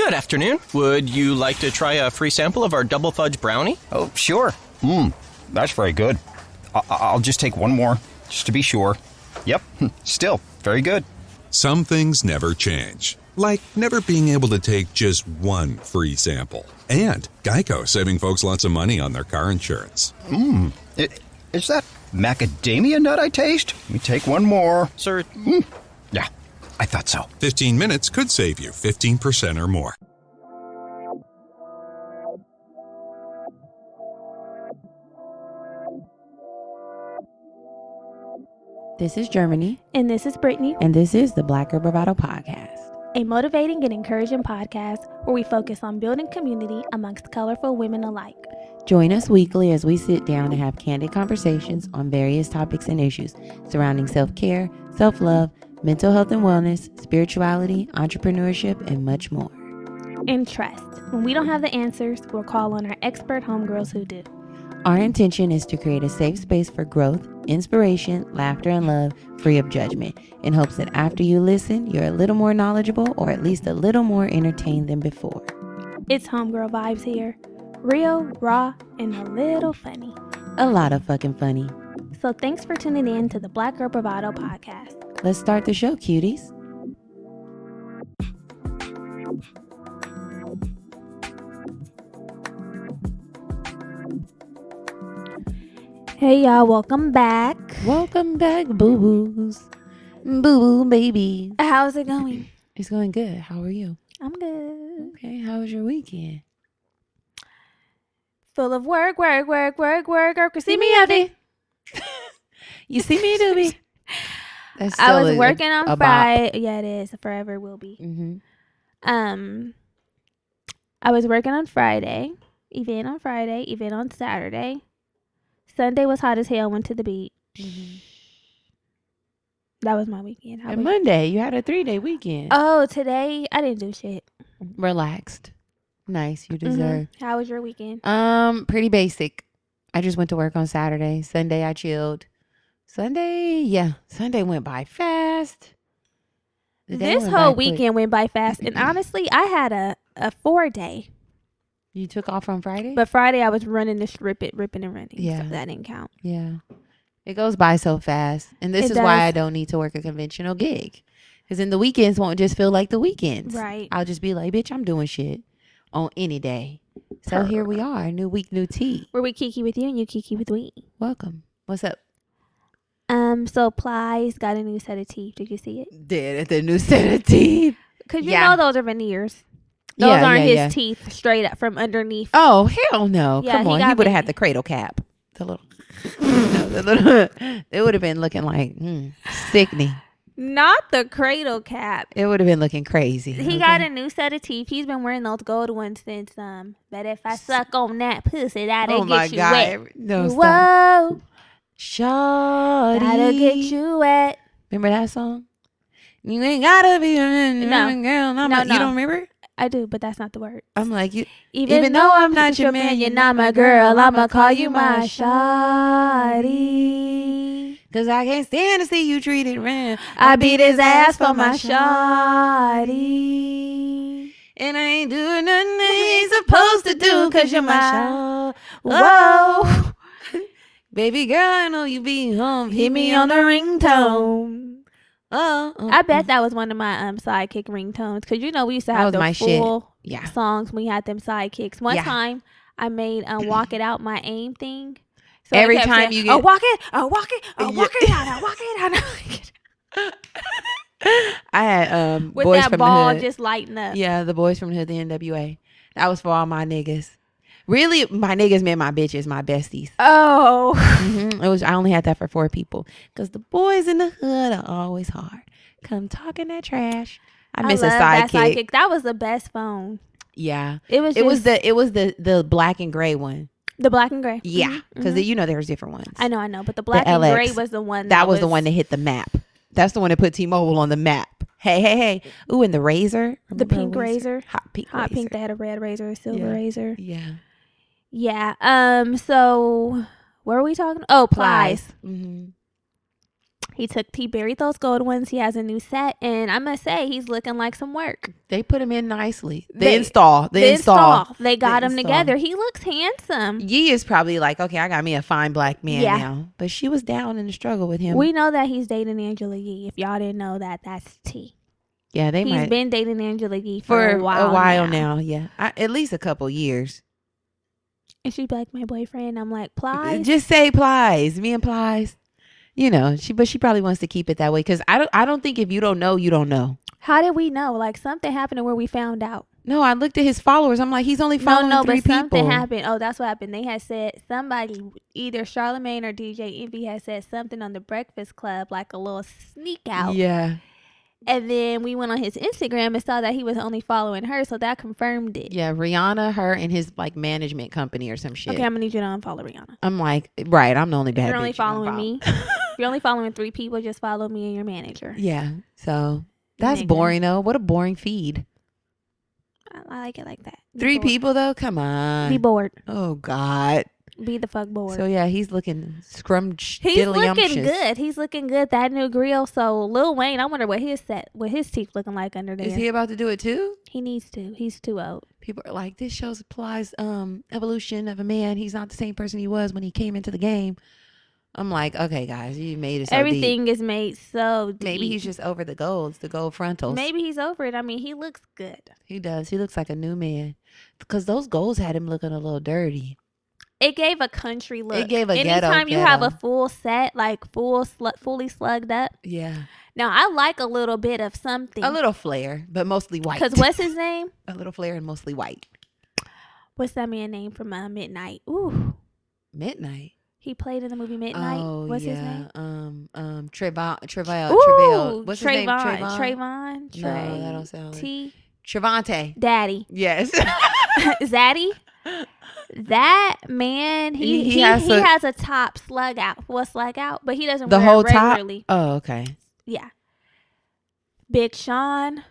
Good afternoon. Would you like to try a free sample of our double fudge brownie? Oh, sure. That's very good. I'll just take one more, just to be sure. Yep, still very good. Some things never change, like never being able to take just one free sample. And Geico saving folks lots of money on their car insurance. Is that macadamia nut I taste? Let me take one more. Sir, Yeah, I thought so. 15 minutes could save you 15% or more. This is Germany. And this is Brittany, And this is the Black Girl Bravado podcast. a motivating and encouraging podcast where we focus on building community amongst colorful women alike. Join us weekly as we sit down and have candid conversations on various topics and issues surrounding self-care, self-love, mental health and wellness, spirituality, entrepreneurship, and much more. And trust, when we don't have the answers, we'll call on our expert homegirls who do. Our intention is to create a safe space for growth, inspiration, laughter, and love, free of judgment, in hopes that after you listen, you're a little more knowledgeable or at least a little more entertained than before. It's homegirl vibes here. Real, raw, and a little funny. A lot of fucking funny. So thanks for tuning in to the Black Girl Bravado podcast. Let's start the show, cuties. Hey y'all, welcome back. Welcome back, boo-boos. Boo-boo, baby. How's it going? It's going good. How are you? I'm good. Okay, how was your weekend? Full of work. See me out there. You see me, doobie? That's I was still working on a bop. Friday. Yeah, it is. Forever will be. Mm-hmm. I was working on Friday. Event on Saturday. Sunday was hot as hell. Went to the beach. That was my weekend. And Monday, you had a 3-day weekend. Oh, today I didn't do shit. Relaxed. Nice. You deserve. How was your weekend? Pretty basic. I just went to work on Saturday. Sunday, I chilled. Sunday went by fast. This whole weekend went by fast. And honestly, I had a 4-day. You took off on Friday? But Friday I was running the strip it, ripping and running. Yeah. So that didn't count. Yeah. It goes by so fast. And this It is why does. I don't need to work a conventional gig. Because then the weekends won't just feel like the weekends. Right. I'll just be like, bitch, I'm doing shit on any day. So here we are. New week, new tea. Where we kiki with you and you kiki with we. Welcome. What's up? So Plies got a new set of teeth. Did you see it? Did the new set of teeth. Because you Yeah. know those are veneers. Those Yeah, aren't yeah, his teeth straight up from underneath. Oh, hell no. Yeah, Come he on. He got would have me. had the cradle cap. The little, the little, it would have been looking like sickening. Not the cradle cap. It would have been looking crazy. He got a new set of teeth. He's been wearing those gold ones since But if I suck on that pussy, that'll Oh my get you God. wet. No, stop. Whoa, Shawty. that'll get you wet. Remember that song? You ain't gotta be a No. girl. I'm No, like, no. you don't remember? I do, but that's not the word. I'm like, you. Even though I'm not your man, you're not my girl. I'ma call you my shawty. Cause I can't stand to see you treated wrong. I beat his ass for my shawty. And I ain't doing nothing I ain't supposed to do. Cause you're my shaw. Whoa. Baby girl, I know you be home. Hit me on the ringtone. Oh, I bet that was one of my sidekick ringtones. Because, you know, we used to That have was the my shit. full Yeah. songs. We had them sidekicks. One Yeah. time, I made Walk It Out my aim thing. So I Every kept time saying, you get- Oh, walk it. Oh, walk it. Oh, walk it out. Oh, walk it out. I had With boys that from ball the hood. just lighting up. Yeah, the boys from the hood, the NWA. That was for all my niggas. Really, my niggas meant my bitches, my besties. Oh. It was. I only had that for 4 people because the boys in the hood are always hard. Come talking that trash. I miss a love that sidekick. That was the best phone. Yeah, It was. it was just the black and gray one. the black and gray. Yeah, because you know there was different ones. I know, but the black and LX. gray was the one. That was the one that hit the map. That's the one that put T-Mobile on the map. Hey. Ooh, and the razor. The Remember pink razor. Hot pink. Hot razor. pink. They had a red razor, a silver Yeah. razor. Yeah. Yeah. So what were we talking? Oh, Plies. Mm-hmm. He buried those gold ones. He has a new set, and I must say he's looking like some work. They put him in nicely. They install. They got him together. He looks handsome. Yee is probably like, okay, I got me a fine black man now. But she was down in the struggle with him. We know that he's dating Angela Yee. If y'all didn't know that, that's T. Yeah, He's been dating Angela Yee for a while now. Yeah, at least a couple years. And she'd be like, my boyfriend. I'm like, Plies. Just say Plies. Me and Plies. You know, she probably wants to keep it that way because I don't think if you don't know, you don't know. How did we know? Like something happened where we found out. No, I looked at his followers. I'm like, he's only following 3 people. Something happened. Oh, that's what happened. They had said somebody, either Charlamagne or DJ Envy, had said something on the Breakfast Club, like a little sneak out. Yeah. And then we went on his Instagram and saw that he was only following her, so that confirmed it. Yeah, Rihanna, her, and his like management company or some shit. Okay, I'm gonna need you to unfollow Rihanna. I'm like, right, I'm the only bad bitch. You're only following me. You're only following 3 people. Just follow me and your manager. Yeah, so that's boring though. What a boring feed. I like it like that. 3 people though? Come on. Be bored. Oh God. Be the fuck bored. So yeah, he's looking scrumptious. He's looking good. He's looking good. That new grill. So Lil Wayne, I wonder what his teeth looking like under there. Is he about to do it too? He needs to. He's too old. People are like, this shows applies evolution of a man. He's not the same person he was when he came into the game. I'm like, okay, guys, you made it so everything deep. Is made so deep. Maybe he's just over the gold frontals. Maybe he's over it. I mean, he looks good. He does. He looks like a new man. Because those golds had him looking a little dirty. It gave a country look. It gave a Anytime you have a full set, like fully slugged up. Yeah. Now, I like a little bit of something. A little flair, but mostly white. Because what's his name? A little flair and mostly white. What's that man name from Midnight? Ooh. Midnight? He played in the movie Midnight. Oh, what's his name? Trevor. Ooh, What's his name? Trayvon. No, that don't sound like T. Trevante. Daddy. Yes. Zaddy. That man, he has a top slug out. Well, slug out, but he doesn't the wear whole it regularly. Top? Oh, okay. Yeah. Big Sean.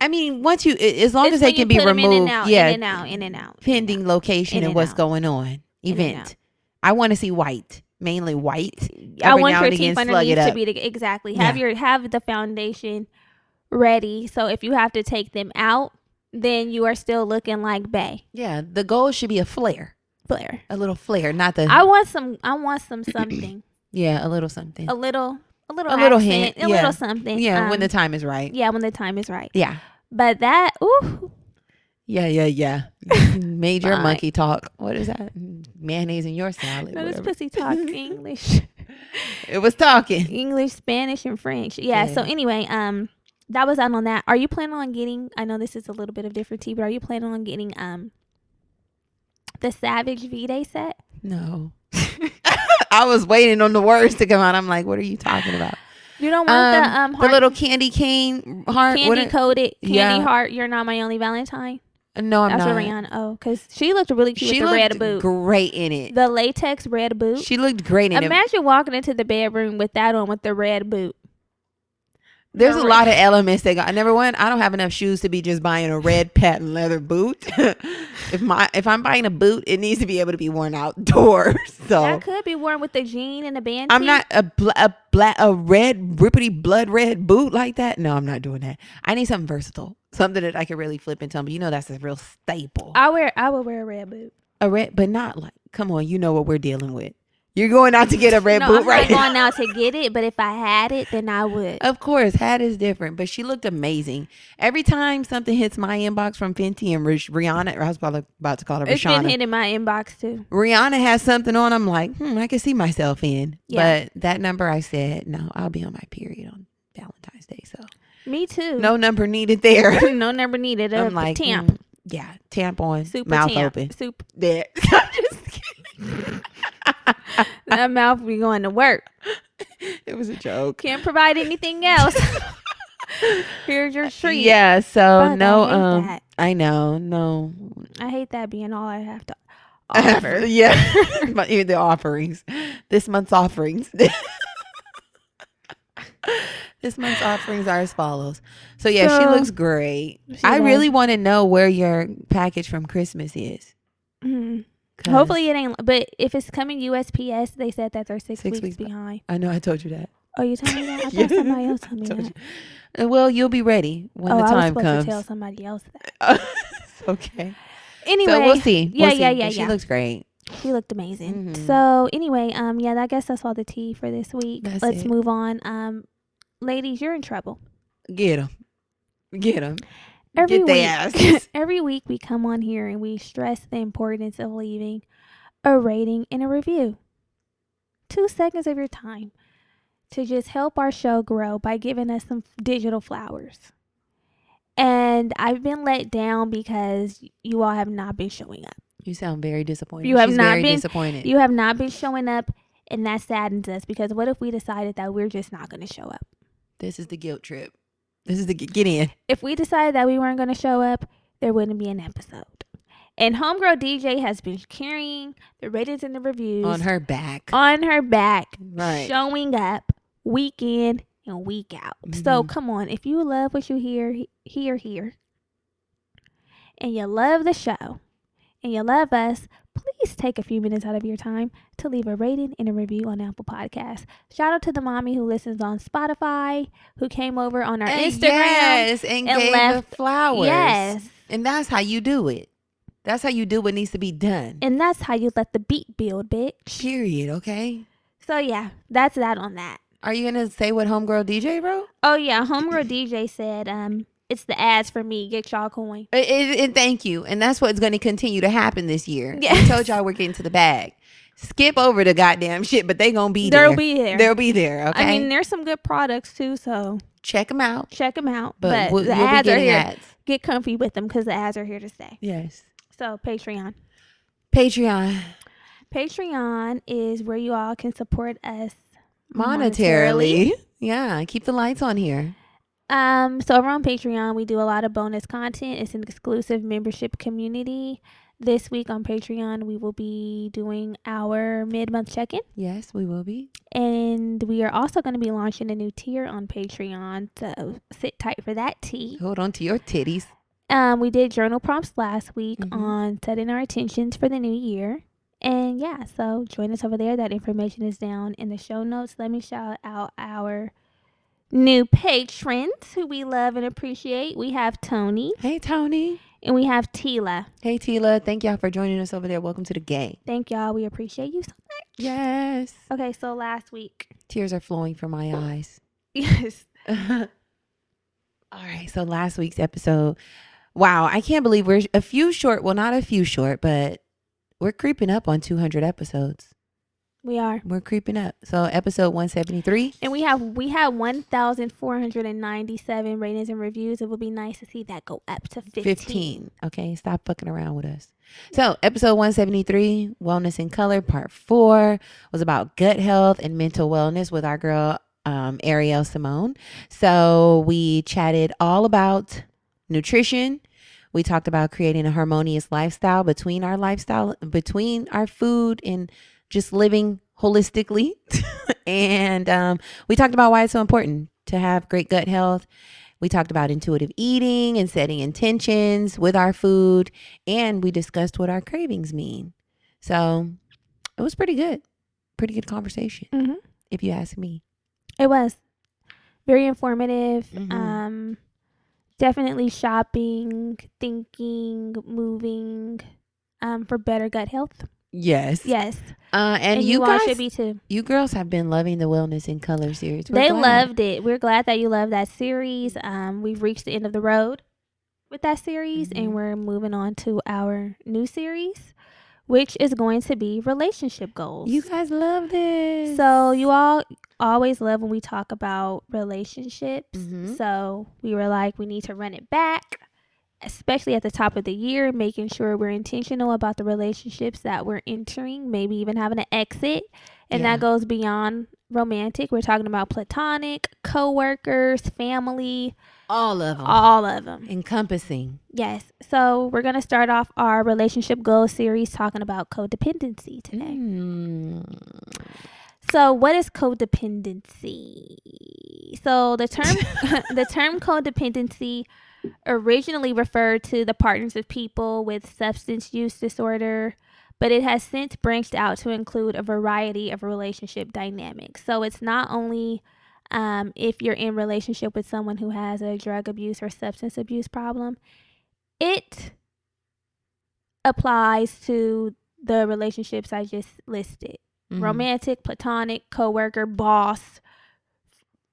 I mean, once as long as they can be removed, in and out. Pending location and what's going on. Event. I want to see white, mainly white. I want your teeth underneath to be exactly. Have the foundation ready. So if you have to take them out, then you are still looking like Bay. Yeah, the goal should be a flare. A little flare, not the. I want some something. Yeah, a little something. A little accent, hint. A little something. Yeah, when the time is right. Yeah, when the time is right. Yeah. But that, ooh. Yeah. Major monkey talk. What is that? Mayonnaise in your salad. No, this pussy talk English. It was talking English, Spanish, and French. Yeah. So anyway, that was out on that. Are you planning on getting? I know this is a little bit of different tea, but are you planning on getting the Savage V-Day set? No. I was waiting on the words to come out. I'm like, what are you talking about? You don't want the little candy cane heart, candy coated candy heart. You're not my only Valentine. No, I'm not. That's Rihanna. Oh, because she looked really cute with the red boot. Great in it. The latex red boot. She looked great in it. Imagine walking into the bedroom with that on with the red boot. There's a lot of elements that got. Number one, I don't have enough shoes to be just buying a red patent leather boot. If I'm buying a boot, it needs to be able to be worn outdoors. So that could be worn with the jean and the band. I'm not a red rippity blood red boot like that. No, I'm not doing that. I need something versatile, something that I can really flip and tumble. You know, that's a real staple. I would wear a red boot. A red, but not like. Come on, you know what we're dealing with. You're going out to get a red boot, right? I'm not going out to get it, but if I had it, then I would. Of course, hat is different, but she looked amazing. Every time something hits my inbox from Fenty and Rihanna, or I was probably about to call her Rashana. It's been hitting my inbox too. Rihanna has something on. I'm like, I can see myself in. Yeah. But that number, I said, no, I'll be on my period on Valentine's Day. So me too. No number needed there. No number needed. I'm like, tamp. Yeah, tamp on, super mouth tamp. open. Super. Yeah. I'm just kidding. That mouth be going to work. It was a joke. Can't provide anything else. Here's your treat. Yeah, so Fuck, no, I know, no. I hate that being all I have to offer. Yeah, but even the offerings. This month's offerings. This month's offerings are as follows. So yeah, she looks great. I really want to know where your package from Christmas is. Mm-hmm. Hopefully it ain't. But if it's coming USPS, they said that they're 6 weeks weeks behind. I know I told you that. Oh, you told me that? I thought somebody else told me that. Well, you'll be ready when the I was time supposed comes. to tell somebody else that. Okay. Anyway, So we'll see. Yeah. She looks great. She looked amazing. Mhm. So anyway, I guess that's all the tea for this week. Let's That's it. move on. Ladies, you're in trouble. Get them. Every Get week, their asses. every week we come on here and we stress the importance of leaving a rating and a review. 2 seconds of your time to just help our show grow by giving us some digital flowers. And I've been let down because you all have not been showing up. You sound very disappointed. You have She's not very been disappointed. You have not been showing up, and that saddens us because what if we decided that we're just not going to show up? This is the guilt trip. This is the get in. If we decided that we weren't going to show up, there wouldn't be an episode. And Homegirl DJ has been carrying the ratings and the reviews On her back. Right. showing up week in and week out. So come on, if you love what you hear here, and you love the show, and you love us, please take a few minutes out of your time to leave a rating and a review on Apple Podcasts. Shout out to the mommy who listens on Spotify, who came over on our Instagram. Yes, and gave left the flowers. Yes. And that's how you do it. That's how you do what needs to be done. And that's how you let the beat build, bitch. Period, okay? So yeah, that's that on that. Are you going to say what Homegirl DJ wrote? Oh yeah, Homegirl DJ said, it's the ads for me. Get y'all coin. And thank you. And that's what's going to continue to happen this year. Yes. We told y'all we're getting to the bag. Skip over the goddamn shit, but they going to be there. They'll be there. They'll be there, okay? I mean, there's some good products too, so check them out. check them out. But the you'll ads be are getting here. ads. Get comfy with them because the ads are here to stay. Yes. So Patreon. Patreon is where you all can support us monetarily. Yeah, keep the lights on here. So over on Patreon, we do a lot of bonus content. It's an exclusive membership community. This week on Patreon, we will be doing our mid-month check-in. Yes, we will be. And we are also going to be launching a new tier on Patreon. So sit tight for that tea. Hold on to your titties. We did journal prompts last week on setting our intentions for the new year. And yeah, so join us over there. That information is down in the show notes. Let me shout out our new patrons who we love and appreciate. We have Tony. Hey, Tony. And we have Tila. Hey, Tila. Thank y'all for joining us over there. Welcome to the gang. Thank y'all. We appreciate you so much. Yes. Okay, so last week. Tears are flowing from my eyes. Yes. All right. So last week's episode. Wow. I can't believe we're a few short. Well, not a few short, but we're creeping up on 200 episodes. We are. We're creeping up. So episode 173. And we have 1,497 ratings and reviews. It would be nice to see that go up to 15. Okay. Stop fucking around with us. So episode 173, Wellness in Color, part 4, was about gut health and mental wellness with our girl, Ariel Simone. So we chatted all about nutrition. We talked about creating a harmonious lifestyle between our food and just living holistically. And we talked about why it's so important to have great gut health. We talked about intuitive eating and setting intentions with our food. And we discussed what our cravings mean. So it was pretty good. Pretty good conversation, if you ask me. It was very informative. Definitely shopping, thinking, moving for better gut health. Yes. And you all guys should be too. You girls have been loving the Wellness in Color series. They loved it. We're glad that you love that series. We've reached the end of the road with that series, and we're moving on to our new series, which is going to be relationship goals. You guys love this. So you all always love when we talk about relationships. So we were like, we need to run it back, especially at the top of the year, making sure we're intentional about the relationships that we're entering, maybe even having an exit. And that goes beyond romantic. We're talking about platonic, coworkers, family. All of them. Encompassing. Yes. So we're going to start off our relationship goals series talking about codependency today. So what is codependency? So the term the term codependency originally referred to the partners of people with substance use disorder, but it has since branched out to include a variety of relationship dynamics. So it's not only if you're in relationship with someone who has a drug abuse or substance abuse problem, it applies to the relationships I just listed. Romantic, platonic, coworker, boss,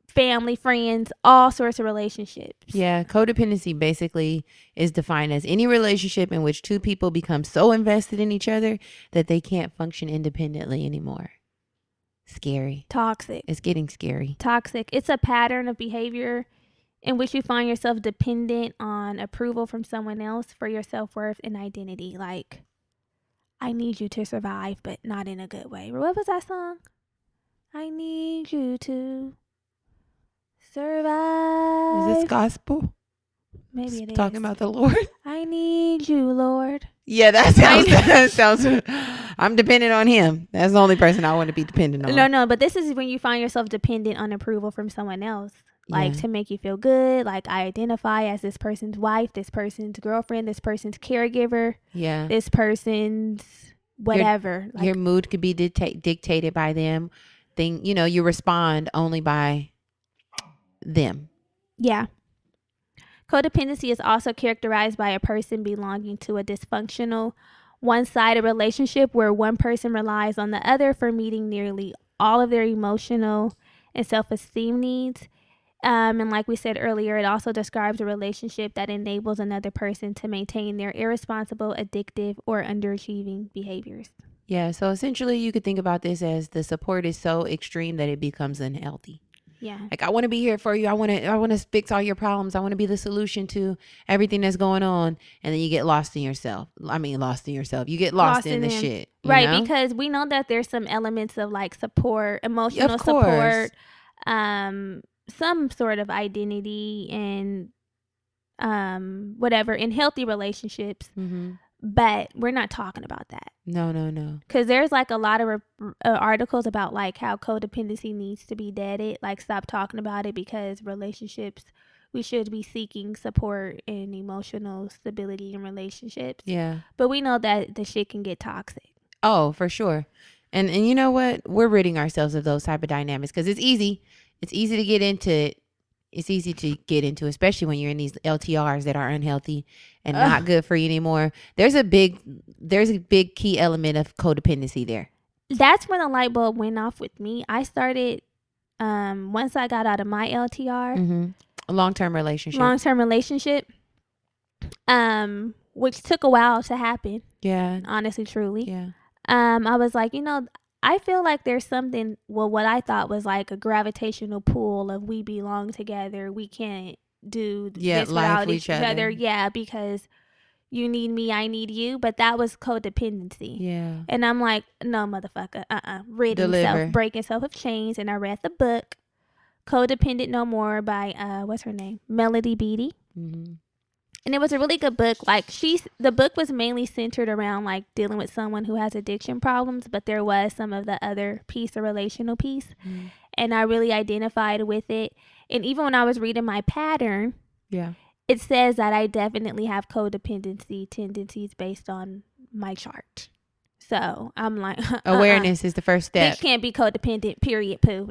family, friends, all sorts of relationships. Yeah, codependency basically is defined as any relationship in which two people become so invested in each other that they can't function independently anymore. Scary. Toxic. It's getting scary. Toxic. It's a pattern of behavior in which you find yourself dependent on approval from someone else for your self-worth and identity. Like, I need you to survive, but not in a good way. What was that song? I need you to survive. Is this gospel? Maybe it is. Talking about the Lord? I need you, Lord. Yeah, that sounds I'm dependent on him. That's the only person I want to be dependent on. No, but this is when you find yourself dependent on approval from someone else. Like, to make you feel good. Like, I identify as this person's wife, this person's girlfriend, this person's caregiver. Yeah. This person's whatever. Your mood could be dictated by them. You respond only by them. Yeah. Codependency is also characterized by a person belonging to a dysfunctional, one-sided relationship where one person relies on the other for meeting nearly all of their emotional and self-esteem needs. And like we said earlier, it also describes a relationship that enables another person to maintain their irresponsible, addictive, or underachieving behaviors. Yeah, so essentially you could think about this as the support is so extreme that it becomes unhealthy. Yeah. Like, I want to be here for you. I want to fix all your problems. I want to be the solution to everything that's going on. And then you get lost in yourself. You get lost in the shit. Right, know? Because we know that there's some elements of like support, emotional support, some sort of identity and whatever in healthy relationships. Mm-hmm. But we're not talking about that. No. Because there's like a lot of articles about like how codependency needs to be deaded. Like, stop talking about it, because relationships, we should be seeking support and emotional stability in relationships. Yeah. But we know that the shit can get toxic. Oh, for sure. And you know what? We're ridding ourselves of those type of dynamics because it's easy. It's easy to get into it. It's easy to get into, especially when you're in these LTRs that are unhealthy and not good for you anymore. There's a big key element of codependency there. That's when the light bulb went off with me. I started, once I got out of my LTR, a long-term relationship, which took a while to happen. Yeah. Honestly, truly. Yeah. I was like, I feel like there's something, what I thought was like a gravitational pull of we belong together. We can't do this without each other. Yeah, because you need me, I need you. But that was codependency. Yeah. And I'm like, no, motherfucker. Ridding self, breaking self of chains. And I read the book, Codependent No More by, what's her name? Melody Beattie. Mm-hmm. And it was a really good book. Like, the book was mainly centered around like dealing with someone who has addiction problems, but there was some of the other piece, the relational piece. Mm. And I really identified with it. And even when I was reading my pattern, it says that I definitely have codependency tendencies based on my chart. So I'm like, awareness is the first step. Bitch can't be codependent, period, poo.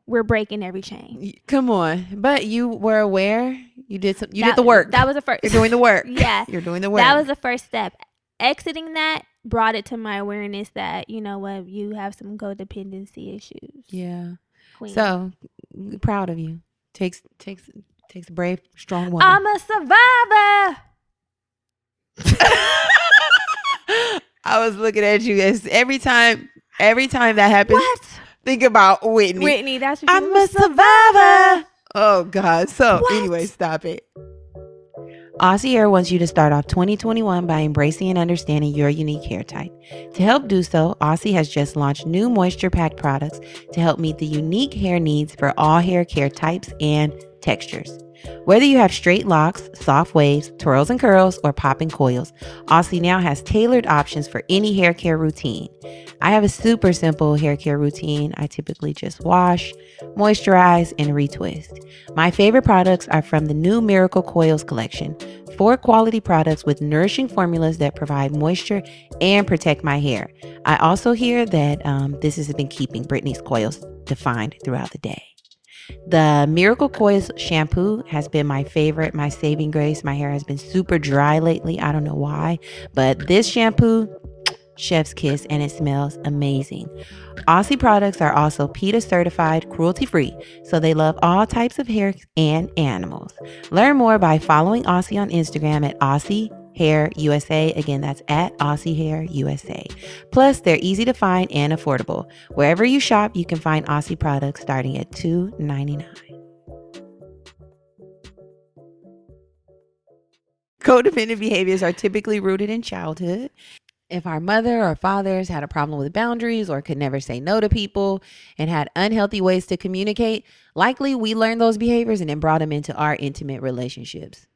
We're breaking every chain. Come on. But you were aware. You did the work. That was the first. You're doing the work. Yeah. You're doing the work. That was the first step. Exiting that brought it to my awareness that, you know what, you have some codependency issues. Yeah. Queen. So, proud of you. Takes a brave, strong woman. I'm a survivor. I was looking at you as every time that happens. What? Think about Whitney. Whitney, that's what I'm a survivor. Oh, God. So, anyway, stop it. Aussie Air wants you to start off 2021 by embracing and understanding your unique hair type. To help do so, Aussie has just launched new moisture-packed products to help meet the unique hair needs for all hair care types and textures. Whether you have straight locks, soft waves, twirls and curls, or popping coils, Aussie now has tailored options for any hair care routine. I have a super simple hair care routine. I typically just wash, moisturize, and retwist. My favorite products are from the new Miracle Coils collection, 4 quality products with nourishing formulas that provide moisture and protect my hair. I also hear that this has been keeping Brittany's coils defined throughout the day. The Miracle Coils shampoo has been my favorite, my saving grace. My hair has been super dry lately. I don't know why, but this shampoo, chef's kiss, and it smells amazing. Aussie products are also PETA certified, cruelty free, so they love all types of hair and animals. Learn more by following Aussie on Instagram at Aussie Hair USA. Again, that's at Aussie Hair USA. Plus, they're easy to find and affordable. Wherever you shop, you can find Aussie products starting at $2.99. Codependent behaviors are typically rooted in childhood. If our mother or fathers had a problem with boundaries or could never say no to people and had unhealthy ways to communicate, likely we learned those behaviors and then brought them into our intimate relationships.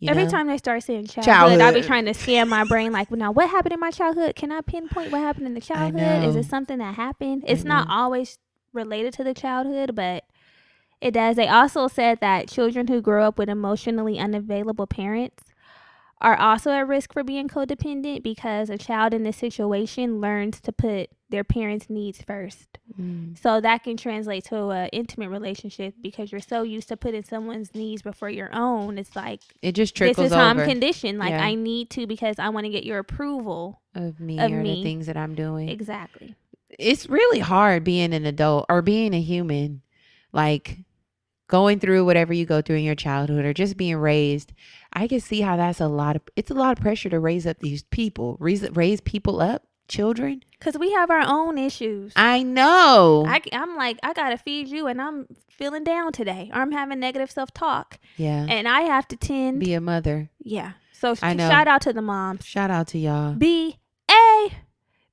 Every time they start saying childhood, I'll be trying to scan my brain like, now what happened in my childhood? Can I pinpoint what happened in the childhood? Is it something that happened? It's not always related to the childhood, but it does. They also said that children who grow up with emotionally unavailable parents are also at risk for being codependent because a child in this situation learns to put their parents' needs first. So that can translate to an intimate relationship because you're so used to putting someone's needs before your own. It's like, it just trickles over. This is how I'm conditioned. Like, I need to because I want to get your approval of me or the things that I'm doing. Exactly. It's really hard being an adult or being a human, like going through whatever you go through in your childhood or just being raised. I can see how it's a lot of pressure to raise up these people, raise people up, children. Because we have our own issues. I know. I'm like, I got to feed you and I'm feeling down today. Or I'm having negative self-talk. Yeah. And I have to be a mother. Yeah. So I know. Shout out to the moms. Shout out to y'all.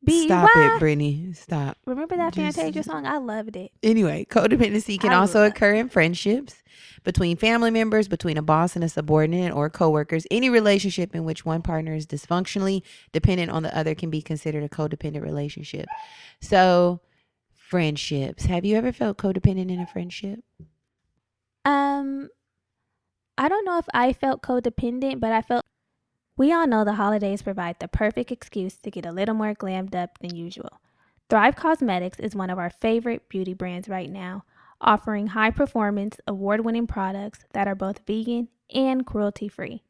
Stop it, Brittany. Stop. Remember that Fantasia song? I loved it. Anyway, codependency can also occur in friendships, between family members, between a boss and a subordinate, or coworkers. Any relationship in which one partner is dysfunctionally dependent on the other can be considered a codependent relationship. So, friendships. Have you ever felt codependent in a friendship? I don't know if I felt codependent, but I felt we all know the holidays provide the perfect excuse to get a little more glammed up than usual. Thrive Cosmetics is one of our favorite beauty brands right now, offering high-performance, award-winning products that are both vegan and cruelty-free.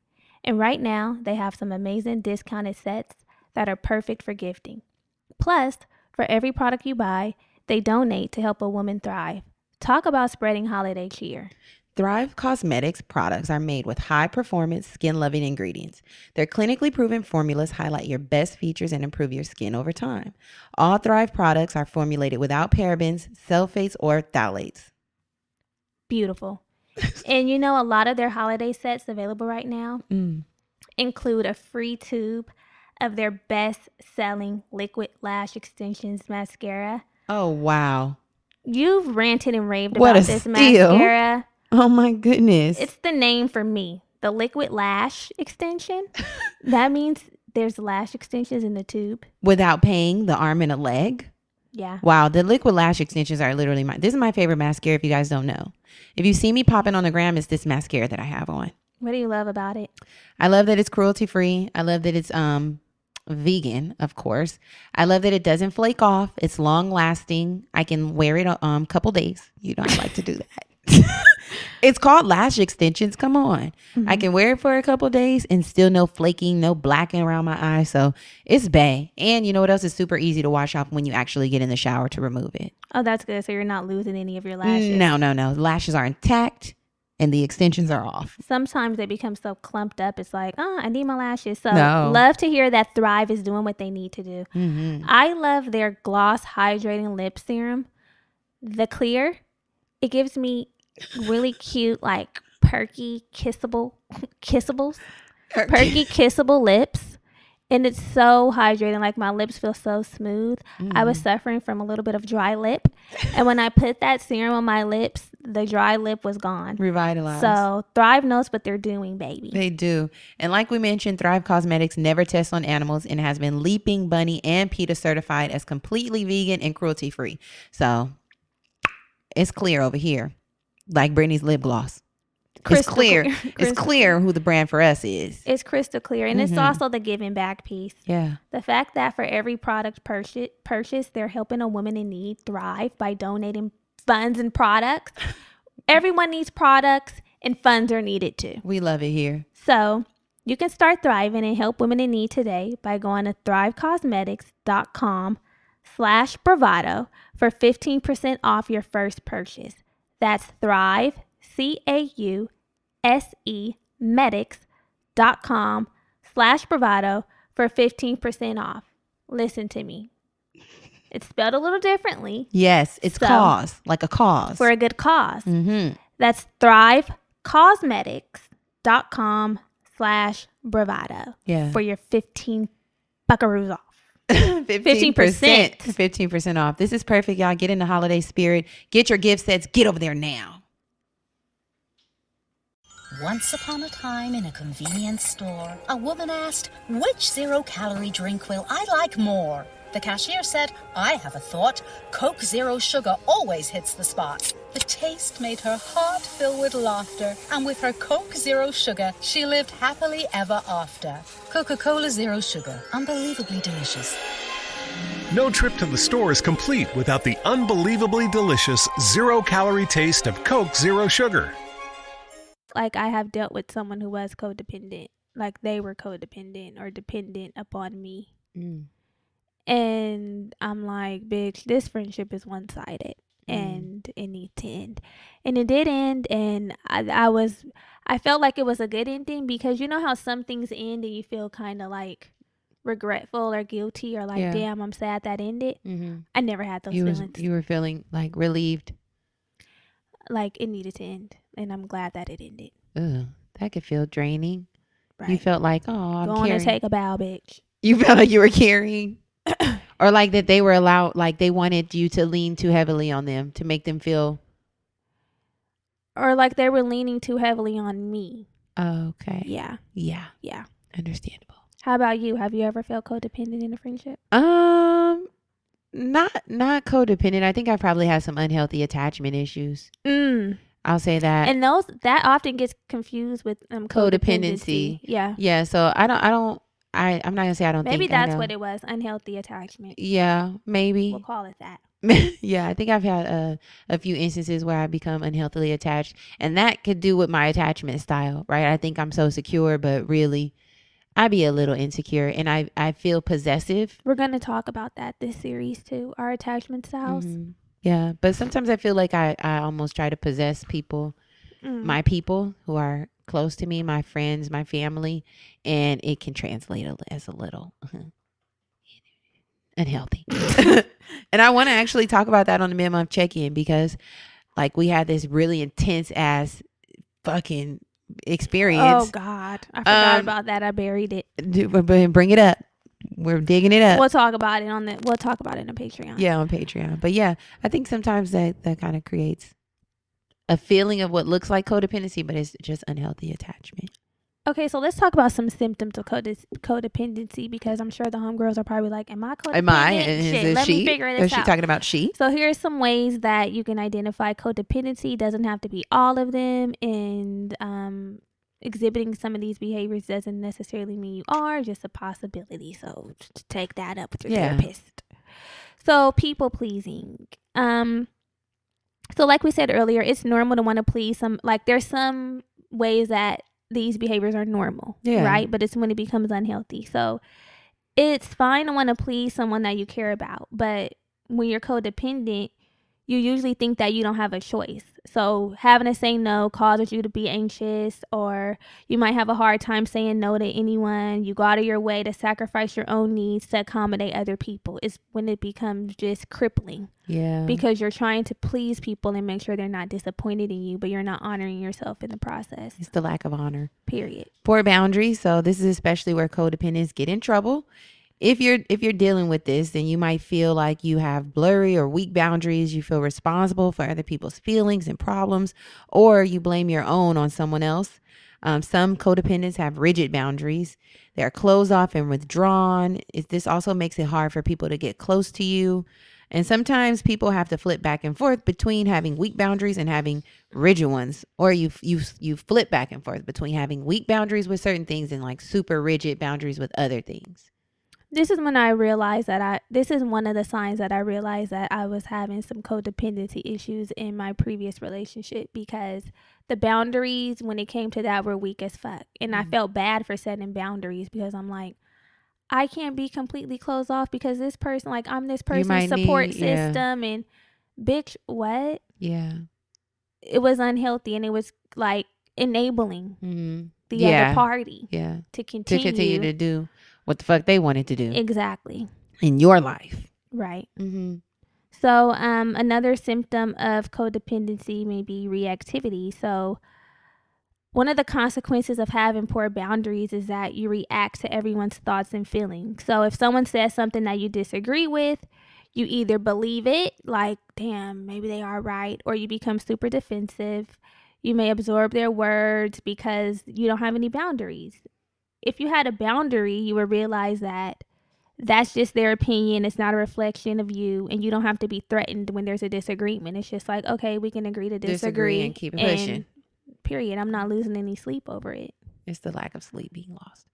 And right now, they have some amazing discounted sets that are perfect for gifting. Plus, for every product you buy, they donate to help a woman thrive. Talk about spreading holiday cheer. Thrive Cosmetics products are made with high-performance, skin-loving ingredients. Their clinically proven formulas highlight your best features and improve your skin over time. All Thrive products are formulated without parabens, sulfates, or phthalates. Beautiful. And you know, a lot of their holiday sets available right now include a free tube of their best-selling liquid lash extensions mascara. Oh, wow. You've ranted and raved about this mascara. Oh my goodness. It's the name for me. The liquid lash extension. That means there's lash extensions in the tube. Without paying the arm and a leg? Yeah. Wow. The liquid lash extensions are literally this is my favorite mascara if you guys don't know. If you see me popping on the gram, it's this mascara that I have on. What do you love about it? I love that it's cruelty free. I love that it's vegan, of course. I love that it doesn't flake off. It's long lasting. I can wear it a couple days. You know, I like to do that. It's called lash extensions. Come on. I can wear it for a couple days and still no flaking, no blacking around my eyes. So it's bae. And you know what else is super easy to wash off when you actually get in the shower to remove it. Oh, that's good. So you're not losing any of your lashes. No. The lashes are intact and the extensions are off. Sometimes they become so clumped up. It's like, I need my lashes. So love to hear that Thrive is doing what they need to do. I love their gloss hydrating lip serum. The clear. It gives me really cute, like perky kissable lips, and it's so hydrating. Like my lips feel so smooth. I was suffering from a little bit of dry lip, and when I put that serum on my lips, the dry lip was gone, revitalized. So Thrive knows what they're doing, baby. They do. And like we mentioned, Thrive Cosmetics never tests on animals and has been Leaping Bunny and PETA certified as completely vegan and cruelty free. So it's clear over here. Like Brittany's lip gloss. It's clear. Crystal It's clear who the brand for us is. It's crystal clear. And it's also the giving back piece. Yeah. The fact that for every product purchase, they're helping a woman in need thrive by donating funds and products. Everyone needs products, and funds are needed too. We love it here. So you can start thriving and help women in need today by going to thrivecosmetics.com/bravado for 15% off your first purchase. That's Thrive, CAUSE medics.com/bravado for 15% off. Listen to me. It's spelled a little differently. Yes, it's cause, like a cause. For a good cause. Mm-hmm. That's thrivecosmetics.com/bravado. Yeah. For your 15 buckaroos off. 15%. 15% off. This is perfect, y'all. Get in the holiday spirit. Get your gift sets. Get over there now. Once upon a time in a convenience store, a woman asked, "Which zero-calorie drink will I like more?" The cashier said, "I have a thought. Coke Zero Sugar always hits the spot." The taste made her heart fill with laughter, and with her Coke Zero Sugar, she lived happily ever after. Coca-Cola Zero Sugar, unbelievably delicious. No trip to the store is complete without the unbelievably delicious zero-calorie taste of Coke Zero Sugar. Like, I have dealt with someone who was codependent. Like, they were codependent or dependent upon me. And I'm like, bitch, this friendship is one-sided. And it needs to end. And it did end. And I felt like it was a good ending, because you know how some things end and you feel kind of like regretful or guilty or like, damn, I'm sad that ended. I never had those feelings. You were feeling like relieved. Like, it needed to end. And I'm glad that it ended. Ugh, that could feel draining. Right. You felt like, oh, I'm going to take a bow, bitch. You felt like you were carrying. Or like that they were allowed, like they wanted you to lean too heavily on them to make them feel. Or like they were leaning too heavily on me. Okay. Yeah. Yeah. Yeah. Understandable. How about you? Have you ever felt codependent in a friendship? Not codependent. I think I probably had some unhealthy attachment issues. I'll say that. And that often gets confused with codependency. Yeah. Yeah. So I'm not gonna say I don't think. Maybe that's what it was. Unhealthy attachment. Yeah. Maybe. We'll call it that. Yeah. I think I've had a few instances where I become unhealthily attached, and that could do with my attachment style, right? I think I'm so secure, but really I be a little insecure, and I feel possessive. We're going to talk about that this series too, our attachment styles. Yeah, but sometimes I feel like I almost try to possess people, my people who are close to me, my friends, my family, and it can translate as a little unhealthy. And I want to actually talk about that on the mid-month check-in, because like we had this really intense ass fucking experience. Oh God, I forgot about that. I buried it. Bring it up. We're digging it up. We'll talk about it on Patreon. Yeah, on Patreon. But yeah, I think sometimes that kind of creates a feeling of what looks like codependency, but it's just unhealthy attachment. Okay, so let's talk about some symptoms of codependency, because I'm sure the homegirls are probably like, am I codependent? Am I? Let me figure this out. Is she talking about she? So here's some ways that you can identify codependency. Doesn't have to be all of them. And exhibiting some of these behaviors doesn't necessarily mean you are, just a possibility. So take that up with your therapist. So people pleasing. So like we said earlier, it's normal to want to please there's some ways that these behaviors are normal, right? But it's when it becomes unhealthy. So it's fine to want to please someone that you care about, but when you're codependent, you usually think that you don't have a choice. So having to say no causes you to be anxious, or you might have a hard time saying no to anyone. You go out of your way to sacrifice your own needs to accommodate other people. It's when it becomes just crippling. Yeah. Because you're trying to please people and make sure they're not disappointed in you, but you're not honoring yourself in the process. It's the lack of honor. Period. Poor boundaries. So this is especially where codependents get in trouble. If you're dealing with this, then you might feel like you have blurry or weak boundaries. You feel responsible for other people's feelings and problems, or you blame your own on someone else. Some codependents have rigid boundaries. They're closed off and withdrawn. This also makes it hard for people to get close to you. And sometimes people have to flip back and forth between having weak boundaries and having rigid ones. Or you flip back and forth between having weak boundaries with certain things and like super rigid boundaries with other things. This is when I realized that this is one of the signs that I realized that I was having some codependency issues in my previous relationship, because the boundaries when it came to that were weak as fuck. And I felt bad for setting boundaries, because I'm like, I can't be completely closed off because this person, like, I'm this person's support system. And bitch, what? Yeah. It was unhealthy, and it was like enabling the other party to continue to do what the fuck they wanted to do. Exactly. In your life. Right. So another symptom of codependency may be reactivity. So one of the consequences of having poor boundaries is that you react to everyone's thoughts and feelings. So if someone says something that you disagree with, you either believe it, like, damn, maybe they are right, or you become super defensive. You may absorb their words because you don't have any boundaries. If you had a boundary, you would realize that that's just their opinion. It's not a reflection of you, and you don't have to be threatened when there's a disagreement. It's just like, okay, we can agree to disagree and keep it pushing. Period. I'm not losing any sleep over it. It's the lack of sleep being lost.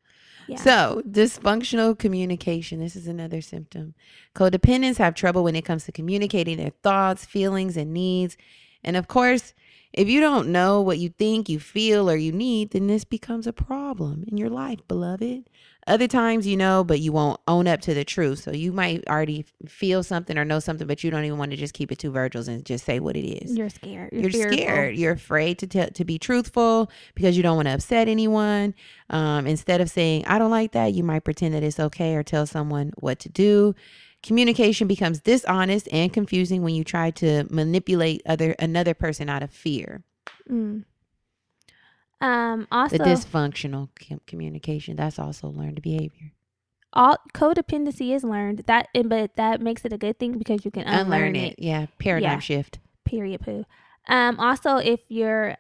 Yeah. So, dysfunctional communication. This is another symptom. Codependents have trouble when it comes to communicating their thoughts, feelings, and needs. And of course, if you don't know what you think, you feel, or you need, then this becomes a problem in your life, beloved. Other times you know, but you won't own up to the truth. So you might already feel something or know something, but you don't even want to just keep it two Virgils and just say what it is. You're scared. You're scared. You're afraid to be truthful because you don't want to upset anyone. Instead of saying, I don't like that, you might pretend that it's okay or tell someone what to do. Communication becomes dishonest and confusing when you try to manipulate another person out of fear. Also, the dysfunctional communication, that's also learned behavior. All codependency is learned, but that makes it a good thing because you can unlearn it. Yeah, paradigm shift. Period. Poo. Also, if you're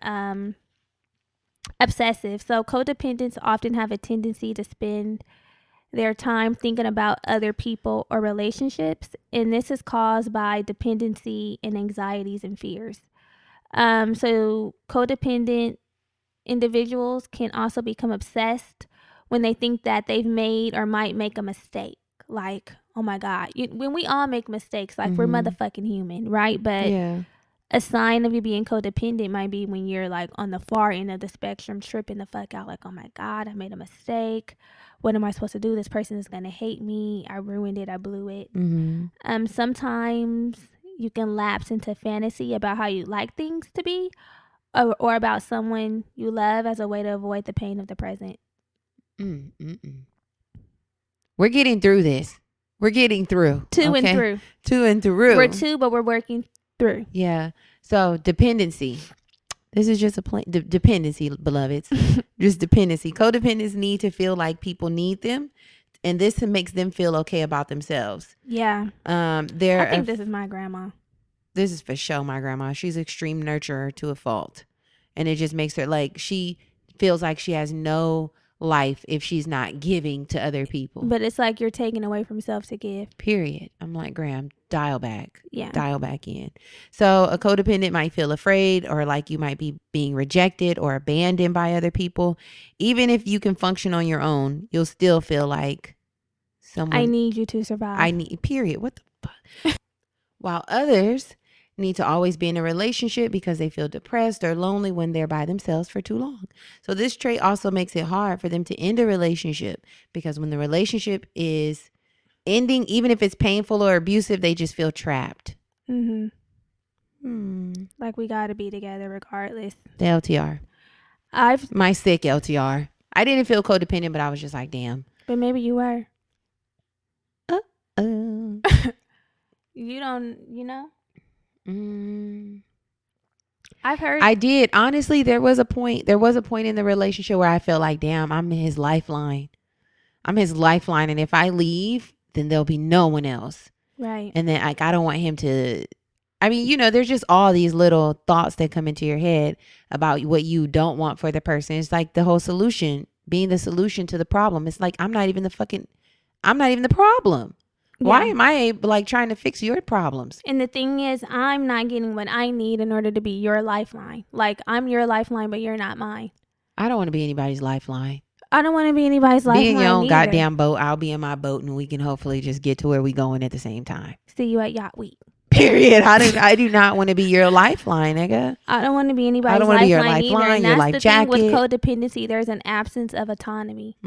obsessive, so codependents often have a tendency to spend their time thinking about other people or relationships, and this is caused by dependency and anxieties and fears. So codependent individuals can also become obsessed when they think that they've made or might make a mistake. Like, oh my God, when we all make mistakes, like we're motherfucking human, right? But a sign of you being codependent might be when you're like on the far end of the spectrum, tripping the fuck out, like, oh my God, I made a mistake. What am I supposed to do? This person is going to hate me. I ruined it. I blew it. Sometimes you can lapse into fantasy about how you like things to be, or about someone you love as a way to avoid the pain of the present. We're getting through this. We're getting through. Two and through. We're two, but we're working through. Yeah. So dependency. This is just a plain dependency, beloveds. Just dependency. Codependents need to feel like people need them, and this makes them feel okay about themselves. Yeah. I think this is my grandma. This is for sure my grandma. She's an extreme nurturer to a fault, and it just makes her like she feels like she has no life if she's not giving to other people. But it's like you're taking away from self to give. Period. I'm like, Graham, dial back. Yeah. Dial back in. So a codependent might feel afraid, or like you might be being rejected or abandoned by other people. Even if you can function on your own, you'll still feel like someone. I need you to survive. Period. What the fuck? While others need to always be in a relationship because they feel depressed or lonely when they're by themselves for too long. So this trait also makes it hard for them to end a relationship, because when the relationship is ending, even if it's painful or abusive, they just feel trapped. Like we gotta be together regardless. The LTR. My sick LTR. I didn't feel codependent, but I was just like, damn. But maybe you were. You don't, I've heard. I did. Honestly, there was a point in the relationship where I felt like, damn, I'm his lifeline. And if I leave, then there'll be no one else. Right. And then I don't want him to, there's just all these little thoughts that come into your head about what you don't want for the person. It's like the whole solution, being the solution to the problem. It's like, I'm not even the problem. Why am I like trying to fix your problems? And the thing is, I'm not getting what I need in order to be your lifeline. Like, I'm your lifeline, but you're not mine. I don't want to be anybody's lifeline. I don't want to be anybody's lifeline. Be in your own either. goddamn boat. I'll be in my boat, and we can hopefully just get to where we going at the same time. See you at Yacht Week. Period. I do not want to be your lifeline, nigga. I don't want to be anybody's I don't want to be your lifeline either. lifeline, And your that's life the jacket. thing with codependency. There's an absence of autonomy.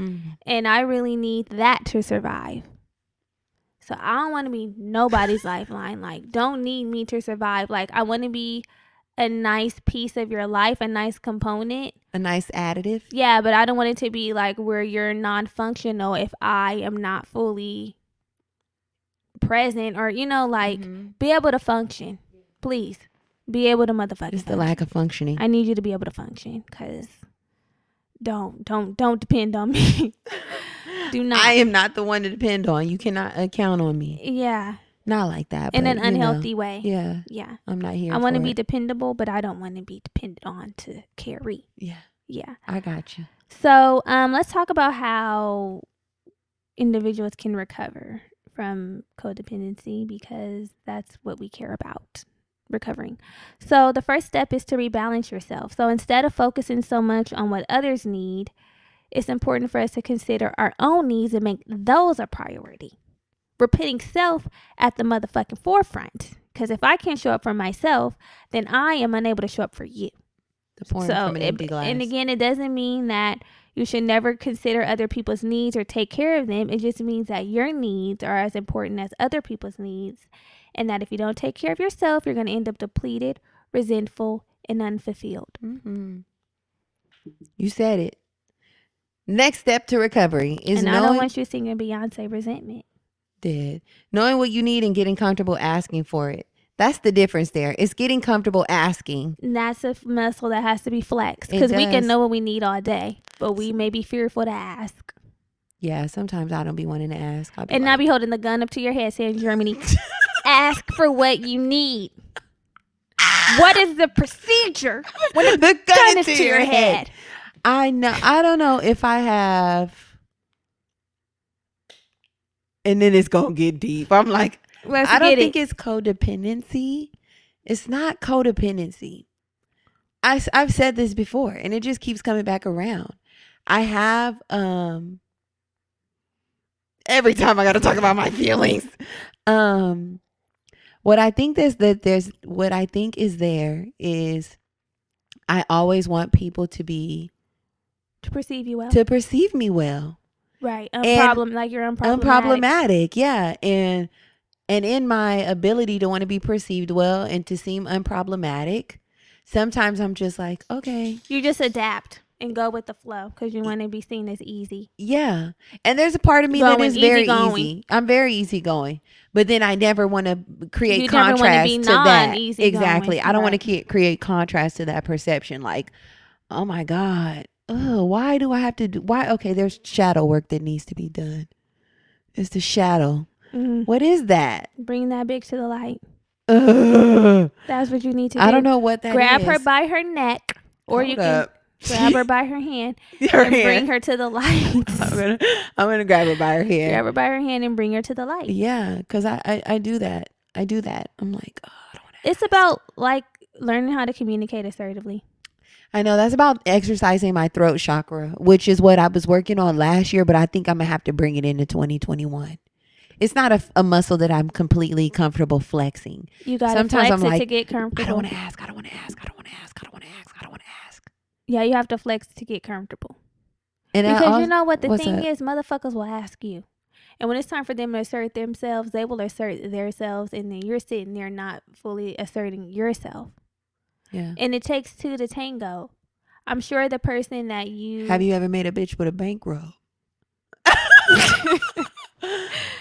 And I really need that to survive. So I don't want to be nobody's lifeline. Like, don't need me to survive. Like, I want to be a nice piece of your life, a nice component. A nice additive. Yeah, but I don't want it to be like where you're non-functional if I am not fully present, or like be able to function. Please be able to motherfucking It's the function. lack of functioning. I need you to be able to function, because don't depend on me. Do not. I am not the one to depend on. You cannot count on me. Yeah, Not like that. in but, an unhealthy way. Yeah. Yeah, I'm not here. I want to for be it. dependable, but I don't want to be dependent on to carry. Yeah. I got you. So let's talk about how individuals can recover from codependency, because that's what we care about, recovering. So the first step is to rebalance yourself. So instead of focusing so much on what others need, it's important for us to consider our own needs and make those a priority. We're putting self at the motherfucking forefront, because if I can't show up for myself, then I am unable to show up for you. The pouring from an empty glass. And again, it doesn't mean that you should never consider other people's needs or take care of them. It just means that your needs are as important as other people's needs, and that if you don't take care of yourself, you're going to end up depleted, resentful, and unfulfilled. You said it. Next step to recovery is And I knowing don't want you singing Beyonce resentment. knowing what you need and getting comfortable asking for it. That's the difference there. It's getting comfortable asking. And that's a muscle that has to be flexed, It because we can does. know what we need all day, but we may be fearful to ask. Yeah, sometimes I don't be wanting to ask. I'll be And like, not be holding the gun up to your head saying, Germany, ask for what you need. What is the procedure when the gun is to your head? I know. I don't know if I have. And then it's going to get deep. I'm like, Let's I don't get think it. it's codependency. It's not codependency. I've said this before, and it just keeps coming back around. I have every time I got to talk about my feelings. What I think is I always want people to perceive you well. to perceive me well. Right. And Like you're unproblematic. Unproblematic, yeah. And in my ability to want to be perceived well and to seem unproblematic, sometimes I'm just like, okay. You just adapt and go with the flow because you want to be seen as easy. Yeah. And there's a part of me that is very easygoing. easy. I'm very easygoing. But then I never want to create You never wanna contrast be to that. non-easygoing. Exactly. I don't want Right. to create contrast to that perception. Like, oh my God. Why do I have to do why? Okay, there's shadow work that needs to be done. It's the shadow. What is that? Bring that bitch to the light. Ugh. That's what you need to do. I don't know what that Grab is. her by her neck, or Hold you up. can grab her by her hand Her and bring hand. her to the light. I'm gonna grab her by her hair. Grab her by her hand and bring her to the light. Yeah, because I do that. I do that. I'm like, oh, I don't want to. It's about like learning how to communicate assertively. I know that's about exercising my throat chakra, which is what I was working on last year, but I think I'm gonna have to bring it into 2021. It's not a muscle that I'm completely comfortable flexing. You got to Sometimes flex I'm it like, to get comfortable. I don't want to ask. I don't want to ask. I don't want to ask. I don't want to ask. I don't want to ask. Yeah, you have to flex to get comfortable. And Because you know what the what's thing up? is, motherfuckers will ask you. And when it's time for them to assert themselves, they will assert themselves, and then you're sitting there not fully asserting yourself. Yeah. And it takes two to tango. I'm sure the person that you... Have you ever made a bitch with a bankroll?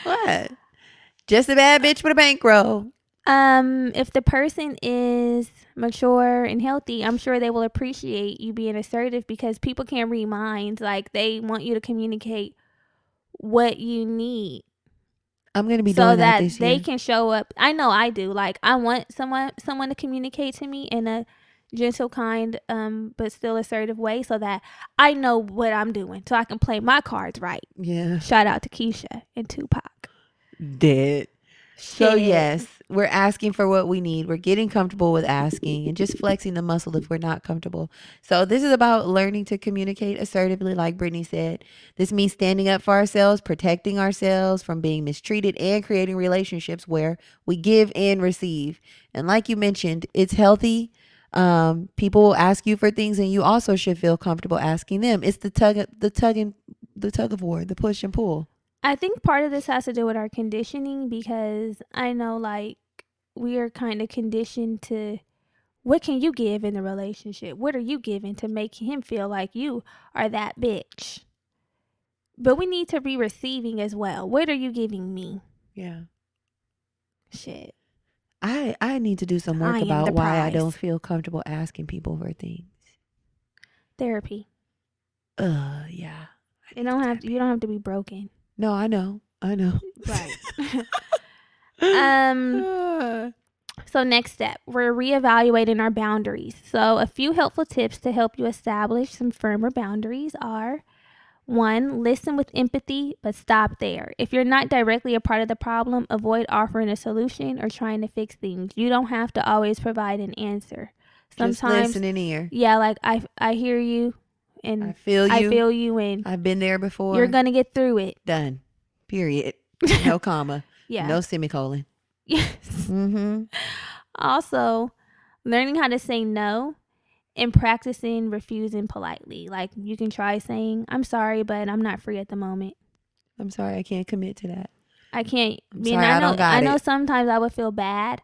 What? Just a bad bitch with a bankroll. If the person is mature and healthy, I'm sure they will appreciate you being assertive, because people can't read minds. Like, they want you to communicate what you need I'm gonna be so doing that that this they year. can show up. I know I do. Like, I want someone to communicate to me in a gentle, kind, but still assertive way, so that I know what I'm doing, so I can play my cards right. Yeah. Shout out to Keisha and Tupac. Dead. So Shit. yes, we're asking for what we need. We're getting comfortable with asking and just flexing the muscle if we're not comfortable. So this is about learning to communicate assertively, like Brittany said. This means standing up for ourselves, protecting ourselves from being mistreated, and creating relationships where we give and receive. And like you mentioned, it's healthy. People will ask you for things, and you also should feel comfortable asking them. It's the tug of war, the push and pull. I think part of this has to do with our conditioning, because I know like we are kind of conditioned to, what can you give in the relationship? What are you giving to make him feel like you are that bitch? But we need to be receiving as well. What are you giving me? Yeah. Shit. I need to do some I work am about the why I prize. don't feel comfortable asking people for things. Therapy. Yeah. You don't have to be broken. No, I know. Right. So next step, we're reevaluating our boundaries. So a few helpful tips to help you establish some firmer boundaries are: 1, listen with empathy, but stop there. If you're not directly a part of the problem, avoid offering a solution or trying to fix things. You don't have to always provide an answer. Just listen in ear. Yeah, like I hear you, and I feel you. And I've been there before. you're gonna get through it. Done. Period. No comma. Yeah. No semicolon. Yes. Mm-hmm. Also, learning how to say no and practicing refusing politely. Like, you can try saying, "I'm sorry, but I'm not free at the moment. I'm sorry, I can't commit to that. I can't." Sorry, I don't got I know it. sometimes I would feel bad.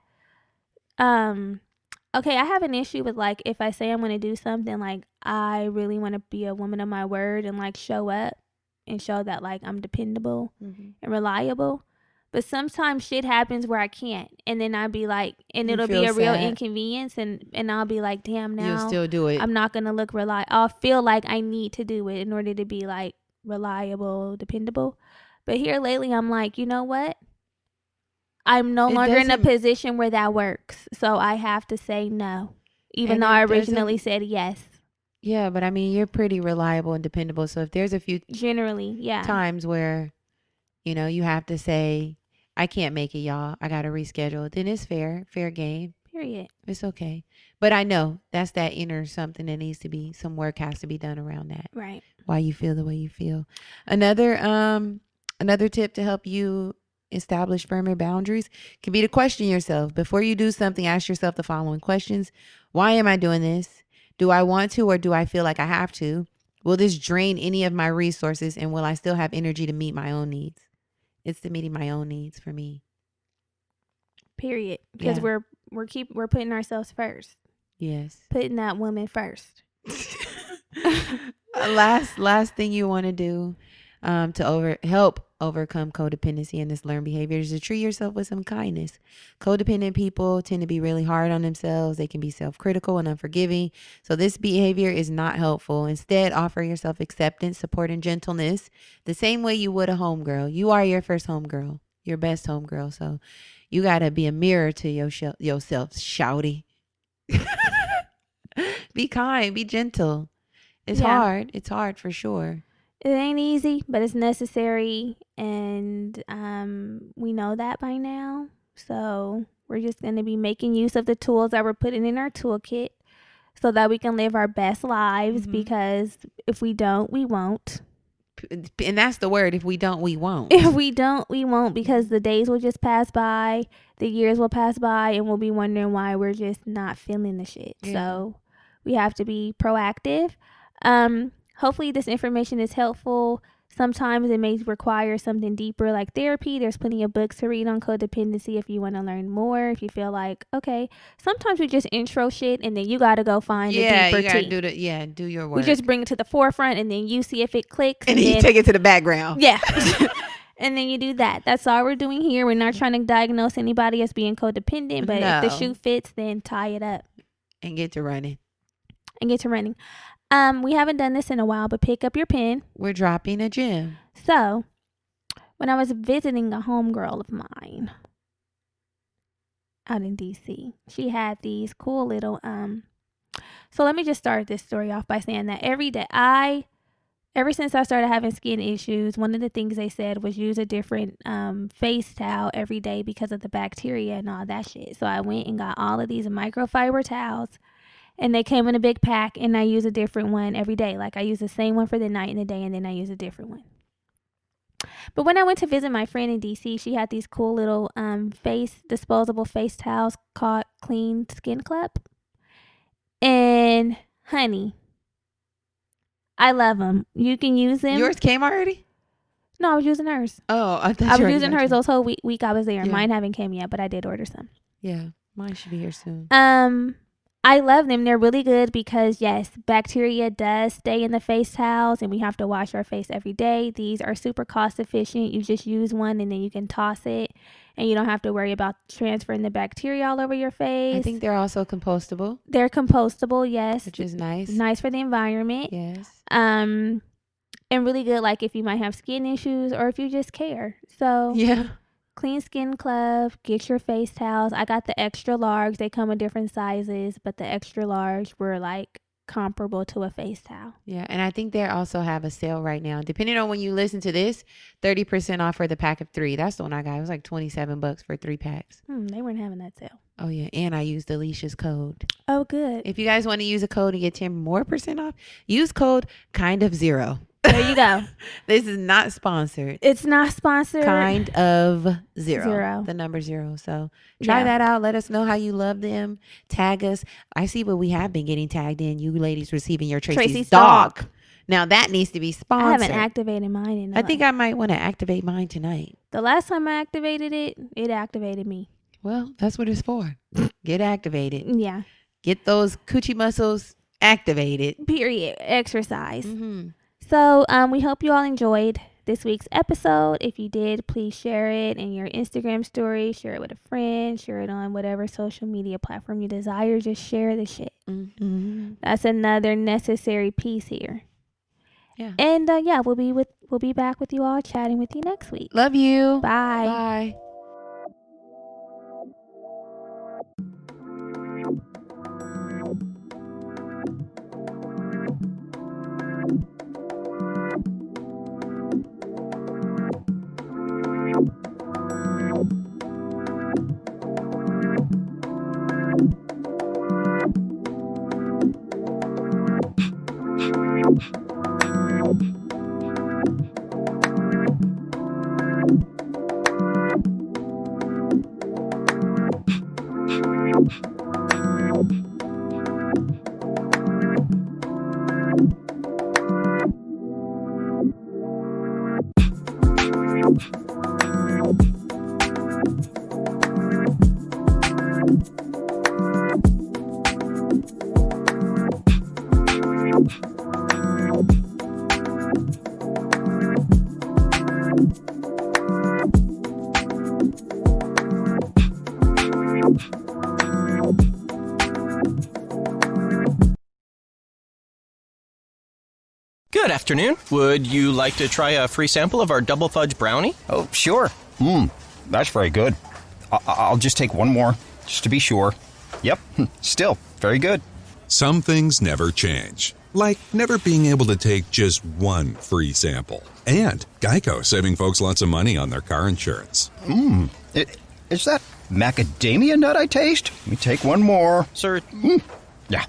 Okay, I have an issue with, like, if I say I'm going to do something, like, I really want to be a woman of my word and, like, show up and show that, like, I'm dependable and reliable. But sometimes shit happens where I can't, and then I'll be like, and You it'll be feel a real sad. inconvenience, and I'll be like, damn, now You'll still do it. I'm not going to look reliable. I'll feel like I need to do it in order to be, like, reliable, dependable. But here lately, I'm like, you know what? I'm no longer in a position where that works. So I have to say no, even And though it I originally said yes. Yeah, but I mean, you're pretty reliable and dependable. So if there's a few Generally, yeah. times where, you have to say, I can't make it, y'all, I got to reschedule, then it's fair game. Period. It's okay. But I know that's that inner something that needs to be, some work has to be done around that. Right. Why you feel the way you feel. Another tip to help you establish firmer boundaries can be to question yourself. Before you do something, ask yourself the following questions. Why am I doing this? Do I want to, or do I feel like I have to? Will this drain any of my resources, and will I still have energy to meet my own needs? It's the meeting my own needs for me. Period. Because Yeah. we're putting ourselves first. Yes. Putting that woman first. Last thing you want to do to help overcome codependency and this learned behavior is to treat yourself with some kindness. Codependent people tend to be really hard on themselves. They can be self-critical and unforgiving. So this behavior is not helpful. Instead, offer yourself acceptance, support, and gentleness the same way you would a homegirl. You are your first homegirl, your best homegirl. So you got to be a mirror to yourself, shouty. Be kind, be gentle. It's hard. It's hard for sure. It ain't easy, but it's necessary, and we know that by now. So we're just going to be making use of the tools that we're putting in our toolkit so that we can live our best lives, because if we don't, we won't. And that's the word. If we don't, we won't. If we don't, we won't, because the days will just pass by, the years will pass by, and we'll be wondering why we're just not feeling the shit. Yeah. So we have to be proactive. Hopefully this information is helpful. Sometimes it may require something deeper like therapy. There's plenty of books to read on codependency if you want to learn more. If you feel like, okay, sometimes we just intro shit and then you got to go find the deeper tea. Do your work. We just bring it to the forefront and then you see if it clicks. And then you take it to the background. Yeah. And then you do that. That's all we're doing here. We're not trying to diagnose anybody as being codependent, but if the shoe fits, then tie it up. And get to running. We haven't done this in a while, but pick up your pen. We're dropping a gem. So, when I was visiting a homegirl of mine out in DC, she had these cool little, so let me just start this story off by saying that every day I ever since I started having skin issues, one of the things they said was use a different face towel every day because of the bacteria and all that shit. So I went and got all of these microfiber towels, and they came in a big pack, and I use a different one every day. Like I use the same one for the night and the day, and then I use a different one. But when I went to visit my friend in DC, she had these cool little disposable face towels called Clean Skin Club. And honey, I love them. You can use them. Yours came already? No, I was using hers. Oh, I thought I you was already using got hers yours. those whole week I was there. Yeah. Mine haven't came yet, but I did order some. Yeah, mine should be here soon. I love them. They're really good because, yes, bacteria does stay in the face towels, and we have to wash our face every day. These are super cost efficient. You just use one, and then you can toss it, and you don't have to worry about transferring the bacteria all over your face. I think they're also compostable, They're compostable, yes. which is nice. Nice for the environment. Yes. And really good, like, if you might have skin issues or if you just care. So, Yeah. Clean Skin Club, get your face towels. I got the extra large. They come in different sizes, but the extra large were like comparable to a face towel. Yeah, and I think they also have a sale right now. Depending on when you listen to this, 30% off for the pack of 3. That's the one I got. It was like $27 for 3 packs. They weren't having that sale. Oh yeah, and I used Alicia's code. Oh, good. If you guys want to use a code and get 10 more % off, use code kind of 0. There you go. This is not sponsored. It's not sponsored. Kind of 0. Zero. The number 0. So try Yeah. that out. Let us know how you love them. Tag us. I see what we have been getting tagged in. You ladies receiving your Tracy's dog. Now that needs to be I sponsored. haven't activated mine in I think I might want to activate mine tonight. the last time I activated it, it activated me. Well, that's what it's for. Get activated. Yeah. Get those coochie muscles activated. Period. Exercise. Mm-hmm. So we hope you all enjoyed this week's episode. If you did, please share it in your Instagram story, share it with a friend, share it on whatever social media platform you desire. Just share the shit. Mm-hmm. That's another necessary piece here. Yeah. And we'll be back with you all, chatting with you next week. Love you. Bye. Bye. Good afternoon. Would you like to try a free sample of our double fudge brownie? Oh, sure. That's very good. I'll just take one more, just to be sure. Yep, still very good. Some things never change, like never being able to take just one free sample. And Geico saving folks lots of money on their car insurance. Is that macadamia nut I taste? Let me take one more. Sir, Yeah,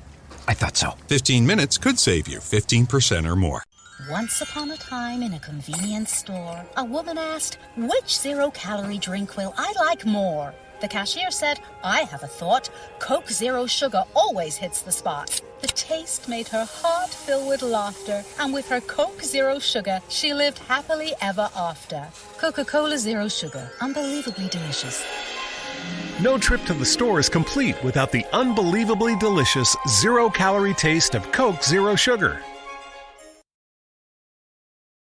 I thought so. 15 minutes could save you 15% or more. Once upon a time in a convenience store, a woman asked, which zero-calorie drink will I like more? The cashier said, I have a thought. Coke Zero Sugar always hits the spot. The taste made her heart fill with laughter, and with her Coke Zero Sugar, she lived happily ever after. Coca-Cola Zero Sugar, unbelievably delicious. No trip to the store is complete without the unbelievably delicious zero-calorie taste of Coke Zero Sugar.